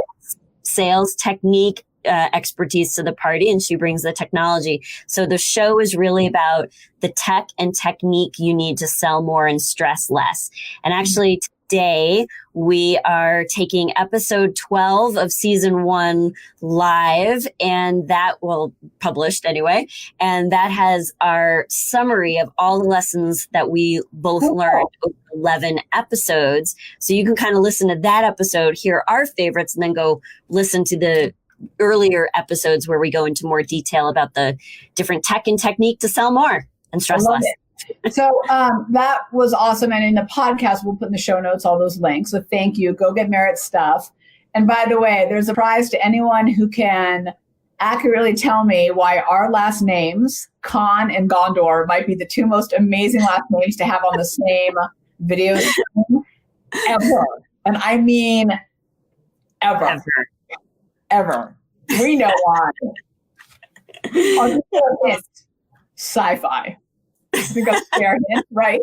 sales technique expertise to the party, and she brings the technology. So the show is really about the tech and technique you need to sell more and stress less. And actually today we are taking episode 12 of season 1 live, and that will published anyway. And that has our summary of all the lessons that we both learned over 11 episodes. So you can kind of listen to that episode, hear our favorites, and then go listen to the earlier episodes where we go into more detail about the different tech and technique to sell more and stress less. So that was awesome. And in the podcast, we'll put in the show notes all those links. So thank you. Go get Merritt's stuff. And by the way, there's a prize to anyone who can accurately tell me why our last names, Kahn and Gondor, might be the 2 most amazing last names to have on the same video screen ever. And I mean ever. We know why. I'll just say this. Sci-fi. I think I'm fair hint, right?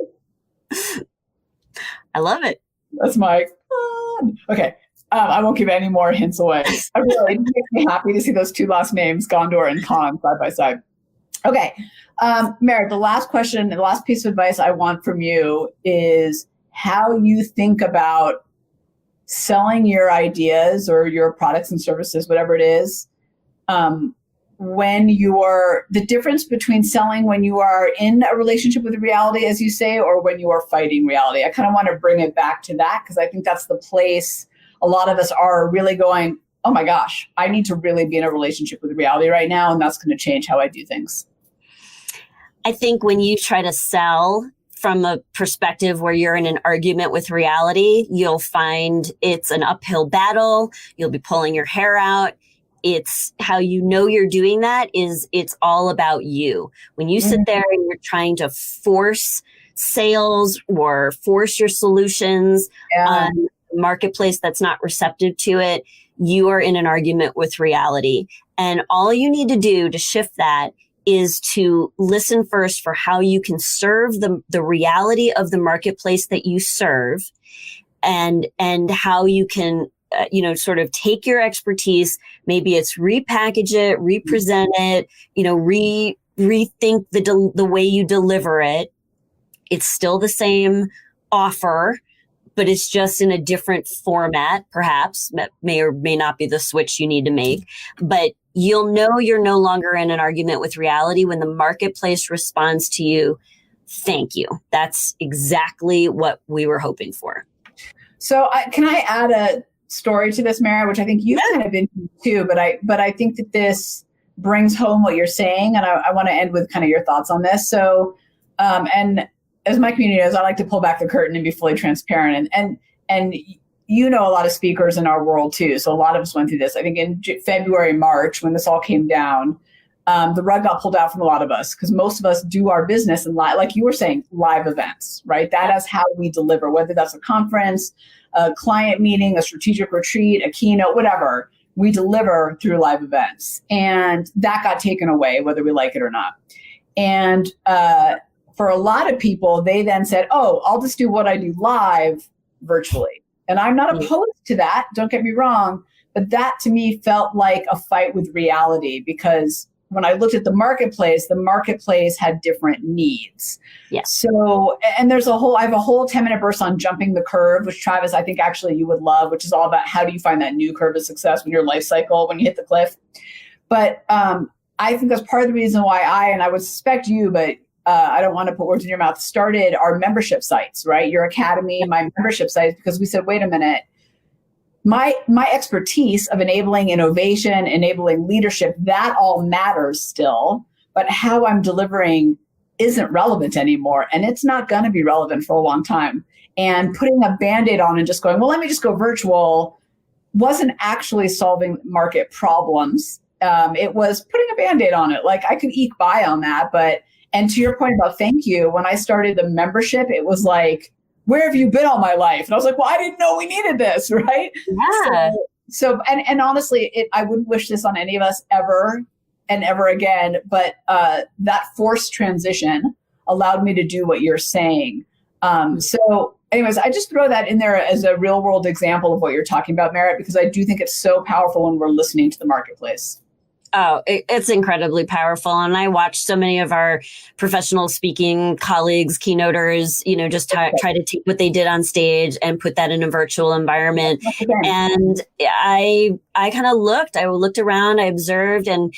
I love it. That's my okay. I won't give any more hints away. It makes me happy to see those 2 last names, Gondor and Kahn, side by side. Okay. Merritt, the last question, the last piece of advice I want from you is how you think about selling your ideas or your products and services, whatever it is, when you're the difference between selling when you are in a relationship with reality, as you say, or when you are fighting reality. I kind of want to bring it back to that because I think that's the place a lot of us are really going, oh my gosh, I need to really be in a relationship with reality right now. And that's going to change how I do things. I think when you try to sell from a perspective where you're in an argument with reality, you'll find it's an uphill battle. You'll be pulling your hair out. It's how you know you're doing that is it's all about you. When you sit there and you're trying to force sales or force your solutions on a marketplace that's not receptive to it, you are in an argument with reality. And all you need to do to shift that is to listen first for how you can serve the reality of the marketplace that you serve, and how you can sort of take your expertise. Maybe it's repackage it, represent it, rethink the way you deliver it. It's still the same offer, but it's just in a different format, perhaps. That may or may not be the switch you need to make. But you'll know you're no longer in an argument with reality when the marketplace responds to you, thank you. That's exactly what we were hoping for. So can I add a story to this, Mara, which I think you've kind of been too, but I think that this brings home what you're saying. And I want to end with kind of your thoughts on this. So, and as my community knows, I like to pull back the curtain and be fully transparent. And a lot of speakers in our world too. So a lot of us went through this. I think in February, March, when this all came down, the rug got pulled out from a lot of us because most of us do our business in like you were saying, live events, right? That is how we deliver, whether that's a conference, a client meeting, a strategic retreat, a keynote, whatever. We deliver through live events. And that got taken away, whether we like it or not. And for a lot of people, they then said, oh, I'll just do what I do live virtually. And I'm not opposed to that. Don't get me wrong. But that to me felt like a fight with reality because when I looked at the marketplace had different needs. Yeah. So, and I have a whole 10-minute burst on jumping the curve, which Travis, I think actually you would love, which is all about how do you find that new curve of success when your life cycle, when you hit the cliff. But I think that's part of the reason why I would suspect you, but I don't want to put words in your mouth, started our membership sites, right? Your academy, my membership sites, because we said, wait a minute, my expertise of enabling innovation, enabling leadership, that all matters still, but how I'm delivering isn't relevant anymore. And it's not going to be relevant for a long time. And putting a Band-Aid on and just going, well, let me just go virtual wasn't actually solving market problems. It was putting a Band-Aid on it. Like I could eke by on that, and to your point about thank you, when I started the membership, it was like, where have you been all my life? And I was like, well, I didn't know we needed this, right? Yeah. So honestly, I wouldn't wish this on any of us ever and ever again, but that forced transition allowed me to do what you're saying. So anyways, I just throw that in there as a real world example of what you're talking about, Merritt, because I do think it's so powerful when we're listening to the marketplace. Oh, it's incredibly powerful. And I watch so many of our professional speaking colleagues, keynoters, just try to take what they did on stage and put that in a virtual environment. And I kind of looked around, I observed, and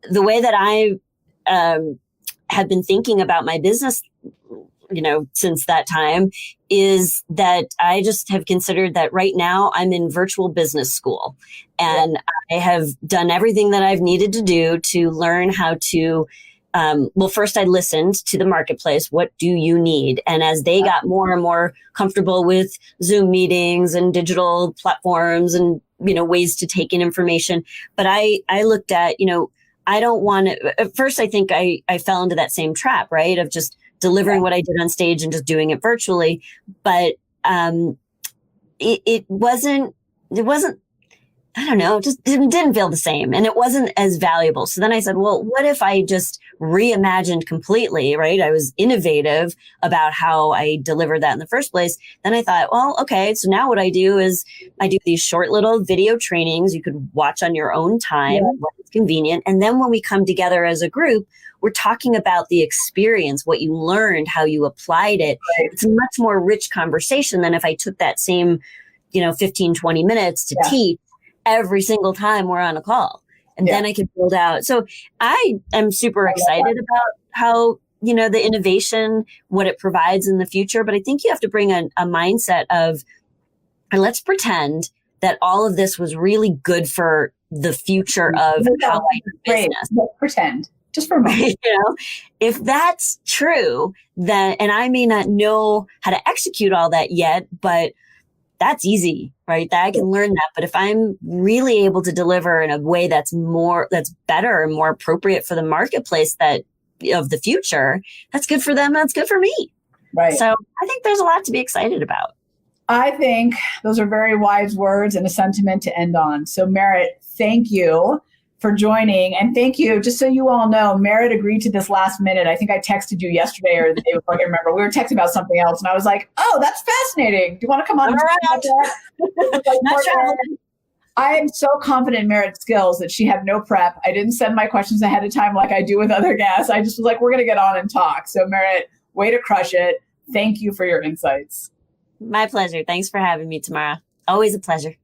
the way that I have been thinking about my business, since that time, is that I just have considered that right now I'm in virtual business school, and I have done everything that I've needed to do to learn how to, first I listened to the marketplace. What do you need? And as they got more and more comfortable with Zoom meetings and digital platforms and, ways to take in information, but I looked at, I don't want to, at first I think I fell into that same trap, right? Of just delivering what I did on stage and just doing it virtually. But it wasn't, I don't know, it just didn't feel the same. And it wasn't as valuable. So then I said, well, what if I just reimagined completely, right? I was innovative about how I delivered that in the first place. Then I thought, well, okay, so now what I do is I do these short little video trainings you could watch on your own time when it's convenient. And then when we come together as a group, we're talking about the experience, what you learned, how you applied it. Right. It's a much more rich conversation than if I took that same, 15, 20 minutes to teach every single time we're on a call. And then I can build out. So I am super excited about how, the innovation, what it provides in the future. But I think you have to bring a mindset of, let's pretend that all of this was really good for the future of how I do business. Let's pretend. Just for a moment. If that's true, then, and I may not know how to execute all that yet, but that's easy, right? That I can learn that. But if I'm really able to deliver in a way that's better and more appropriate for the marketplace of the future, that's good for them. That's good for me. Right. So I think there's a lot to be excited about. I think those are very wise words and a sentiment to end on. So Merritt, thank you for joining. And thank you. Just so you all know, Merritt agreed to this last minute. I think I texted you yesterday or the day before. I can't remember. We were texting about something else. And I was like, oh, that's fascinating. Do you want to come on? I am so confident in Merritt's skills that she had no prep. I didn't send my questions ahead of time like I do with other guests. I just was like, we're going to get on and talk. So Merritt, way to crush it. Thank you for your insights. My pleasure. Thanks for having me, Tamara. Always a pleasure.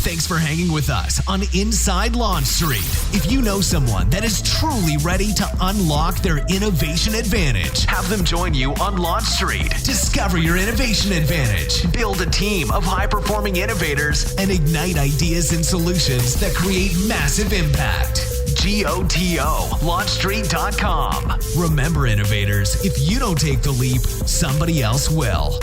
Thanks for hanging with us on Inside Launch Street. If you know someone that is truly ready to unlock their innovation advantage, have them join you on Launch Street. Discover your innovation advantage. Build a team of high-performing innovators and ignite ideas and solutions that create massive impact. GOTO, launchstreet.com. Remember, innovators, if you don't take the leap, somebody else will.